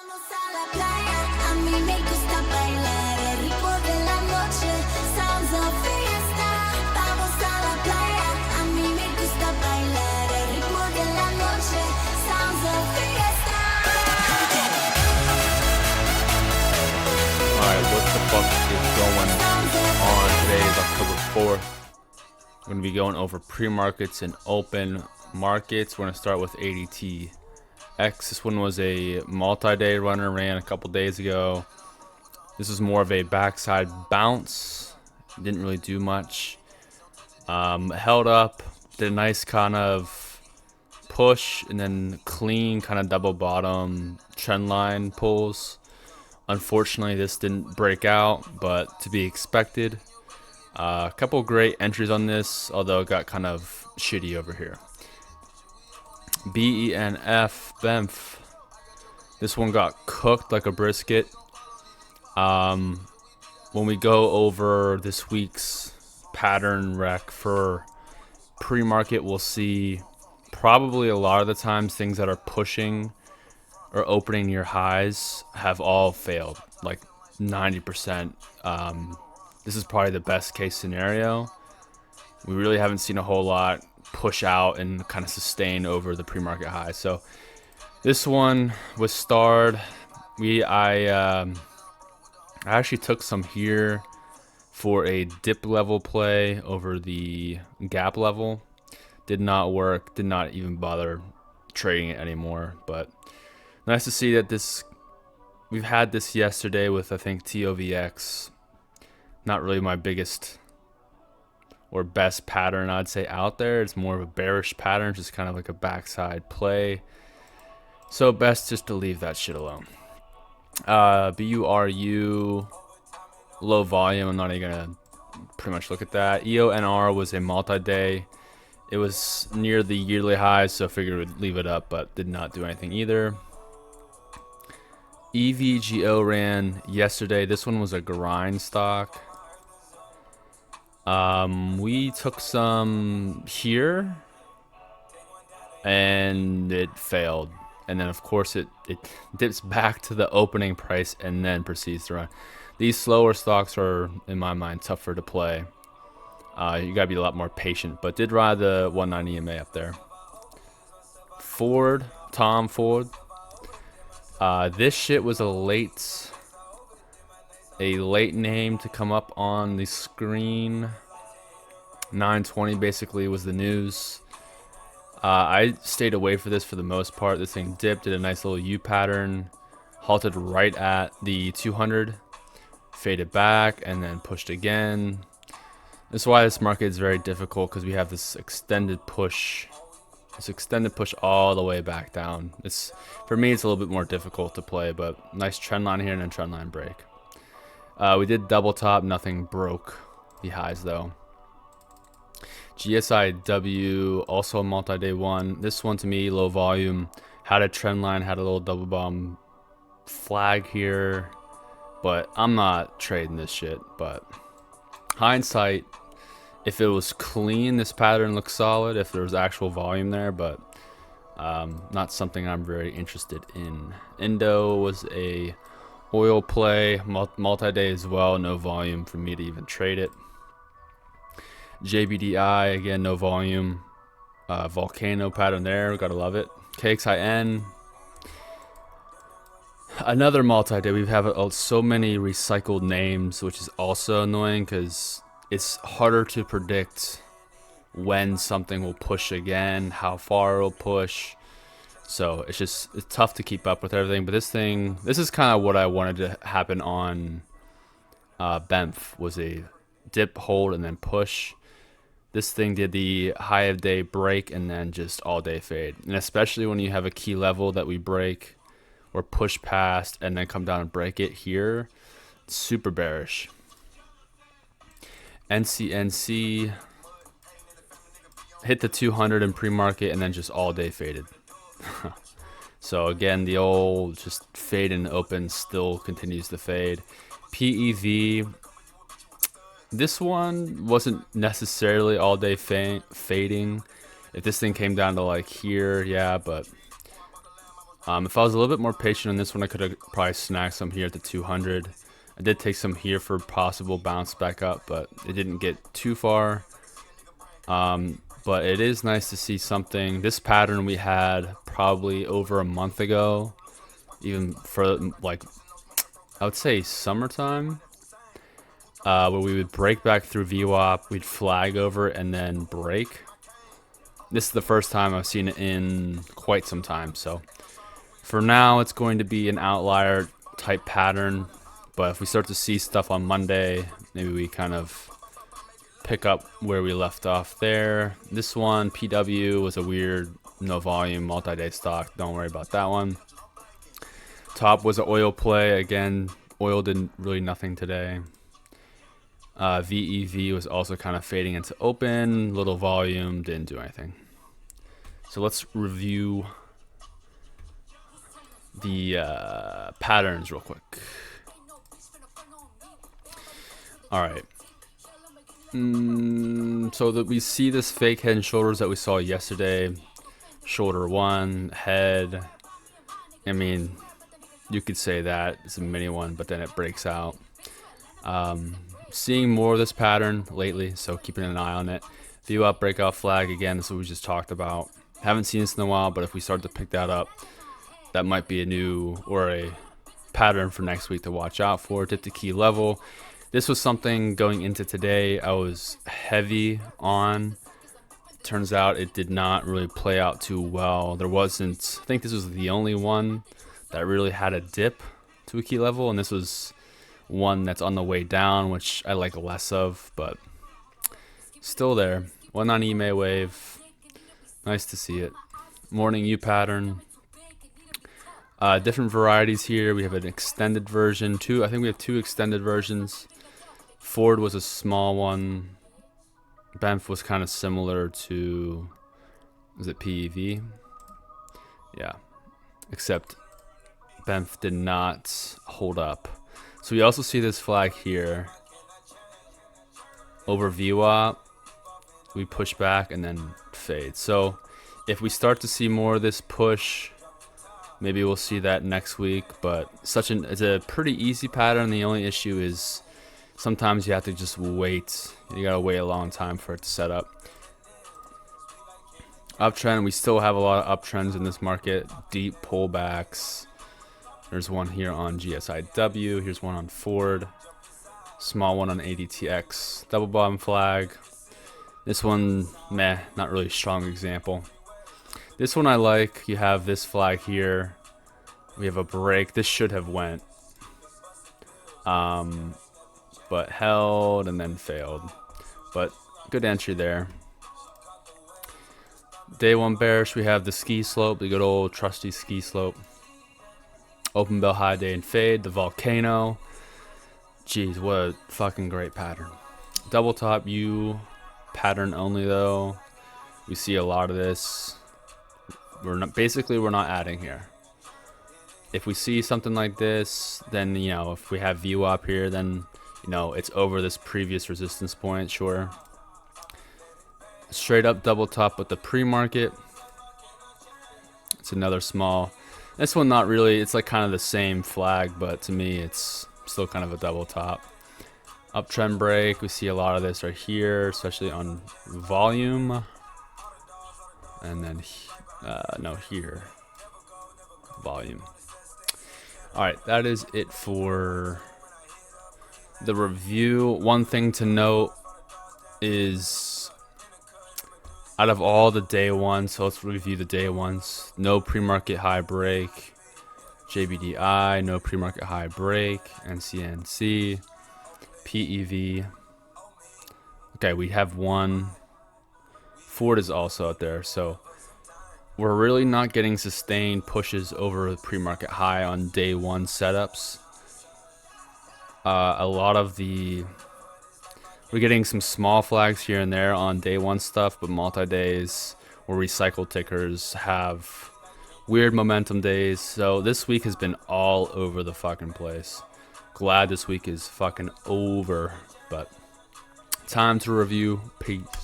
Vamos a la playa, a mí me gusta bailar el ritmo de la noche, sounds of fiesta. Vamos a la playa, a mí me gusta bailar el ritmo de la noche, sounds of fiesta. Alright, what the fuck is going on? Today is October 4th. We're going to be going over pre-markets and open markets. We're going to start with ADT X. This one was a multi-day runner, ran a couple days ago. This is more of a backside bounce. Didn't really do much. Held up, did a nice kind of push, and then clean kind of double bottom trend line pulls. Unfortunately, this didn't break out, but to be expected. A couple great entries on this, although it got kind of shitty over here. BENF. This one got cooked like a brisket. When we go over this week's pattern rec for pre-market, we'll see probably a lot of the times things that are pushing or opening near highs have all failed, like 90%. This is probably the best case scenario. We really haven't seen a whole lot push out and kind of sustain over the pre-market high. So this one was starred. I actually took some here for a dip level play over the gap level. Did not work. Did not even bother trading it anymore. But nice to see that this. We've had this yesterday with, I think, TOVX. Not really my biggest or best pattern, I'd say, out there. It's more of a bearish pattern, just kind of like a backside play. So best just to leave that shit alone. BURU, low volume. I'm not even gonna pretty much look at that. EONR was a multi-day. It was near the yearly highs, so I figured we'd leave it up, but did not do anything either. EVGO ran yesterday. This one was a grind stock. We took some here and it failed, and then of course it dips back to the opening price and then proceeds to run. These slower stocks are, in my mind, tougher to play. You gotta be a lot more patient, but did ride the 190 EMA up there. Ford, Tom Ford. This shit was a late name to come up on the screen. 920 basically was the news. I stayed away for this for the most part. This thing dipped, did a nice little U pattern, halted right at the 200, faded back, and then pushed again. This is why this market is very difficult, because we have this extended push. This extended push all the way back down. It's, for me, it's a little bit more difficult to play, but nice trend line here and then trend line break. We did double top, nothing broke the highs though. GSIW, also a multi-day one. This one to me, low volume, had a trend line, had a little double bomb flag here, but I'm not trading this shit. But hindsight, if it was clean, this pattern looks solid if there was actual volume there, but not something I'm very interested in. Indo was a oil play, multi-day as well, no volume for me to even trade it. JBDI, again, no volume. Volcano pattern there, gotta love it. KXIN, another multi-day. We have so many recycled names, which is also annoying because it's harder to predict when something will push again, how far it'll push. So it's tough to keep up with everything. But this is kind of what I wanted to happen on BENF, was a dip, hold, and then push. This thing did the high of day break and then just all day fade. And especially when you have a key level that we break or push past and then come down and break it here, it's super bearish. NCNC hit the 200 in pre-market and then just all day faded. So again, the old just fade and open still continues to fade. PEV, this one wasn't necessarily all day fading. If this thing came down to like here, yeah, but If I was a little bit more patient on this one, I could have probably snagged some here at the 200. I did take some here for possible bounce back up, but it didn't get too far. But it is nice to see something. This pattern we had probably over a month ago, even for like, I would say summertime, where we would break back through VWAP, we'd flag over and then break. This is the first time I've seen it in quite some time, so for now it's going to be an outlier type pattern, but if we start to see stuff on Monday, maybe we kind of pick up where we left off there. This one, PW, was a weird no volume multi-day stock. Don't worry about that one. Top was an oil play. Again, oil did really nothing today. VEV was also kind of fading into open, little volume, didn't do anything. So let's review the patterns real quick. All right. So that we see this fake head and shoulders that we saw yesterday. Shoulder one, head. I mean, you could say that it's a mini one, but then it breaks out. Seeing more of this pattern lately, so keeping an eye on it. View up, breakout flag again. This is what we just talked about. Haven't seen this in a while, but if we start to pick that up, that might be a new or a pattern for next week to watch out for. Dip the key level. This was something going into today I was heavy on. Turns out it did not really play out too well. There wasn't, I think this was the only one that really had a dip to a key level, and this was one that's on the way down, which I like less of, but still there. One on EMA wave. Nice to see it. Morning U pattern. Different varieties here. We have an extended version. I think we have two extended versions. Ford was a small one. BEMF was kind of similar to, was it PEV? Yeah. Except BEMF did not hold up. So we also see this flag here. Over VWAP, we push back and then fade. So if we start to see more of this push, maybe we'll see that next week. But it's a pretty easy pattern. The only issue is sometimes you have to just wait. You gotta wait a long time for it to set up. Uptrend, we still have a lot of uptrends in this market. Deep pullbacks. There's one here on GSIW. Here's one on Ford. Small one on ADTX. Double bottom flag. This one, meh, not really a strong example. This one I like. You have this flag here. We have a break. This should have went. But held and then failed. But good entry there. Day one bearish, we have the ski slope, the good old trusty ski slope. Open bell high day and fade, the volcano. Jeez, what a fucking great pattern. Double top U pattern only though. We see a lot of this. We're not adding here. If we see something like this, then if we have view up here, then it's over this previous resistance point, sure. Straight up double top with the pre-market. It's another small. This one not really, it's like kind of the same flag, but to me it's still kind of a double top. Uptrend break, we see a lot of this right here, especially on volume. And then, no, here. Volume. Alright, that is it for the review. One thing to note is out of all the day ones, so let's review the day ones. No pre-market high break. JBDI, no pre-market high break. NCNC, PEV. Okay, we have one. Ford is also out there, so we're really not getting sustained pushes over the pre-market high on day one setups. A lot of we're getting some small flags here and there on day one stuff, but multi-days or recycle tickers have weird momentum days. So this week has been all over the fucking place. Glad this week is fucking over, but time to review. Peace.